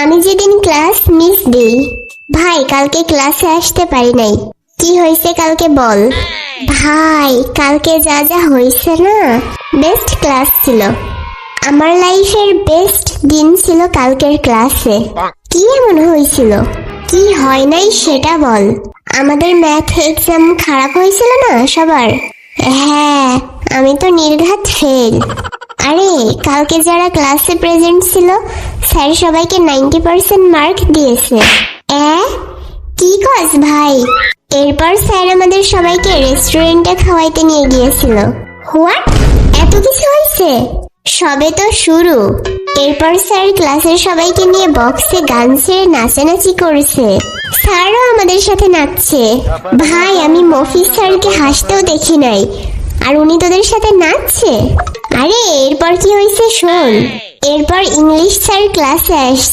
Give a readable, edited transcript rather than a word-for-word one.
আমি যেদিন class miss দিই। ভাই কালকে ক্লাসে আসতে পারি নাই। কি হয়েছে কালকে বল। ভাই কালকে যা যা হয়েছে না, বেস্ট ক্লাস ছিল। আমার লাইফের বেস্ট দিন ছিল কালকের ক্লাসে। কি এমন হয়েছিল? কি হয় নাই সেটা বল। আমাদের ম্যাথ এক্সাম খারাপ হয়েছিল না সবার। হ্যাঁ, আমি তো নির্ঘাত ফেল। আরে কালকে যারা ক্লাসে প্রেজেন্ট ছিল স্যার সবাইকে 90% মার্ক দিয়েছে। কি কস ভাই? এরপর স্যার আমাদের সবাইকে রেস্টুরেন্টে খাওয়াইতে নিয়ে গিয়েছিল। হোয়াট? এত কিছু হয়েছে? সবে তো শুরু। এরপর স্যার ক্লাসের সবাইকে নিয়ে বক্সে গান ছেড়ে নাচানাচি করেছে। স্যারও আমাদের সাথে নাচছে। ভাই আমি মফিজ স্যারকে হাসতেও দেখি নাই, আর উনি তোদের সাথে নাচছে। আরে এরপর কি হয়েছে শোন। এরপর ইংলিশ স্যার ক্লাসে আসছে।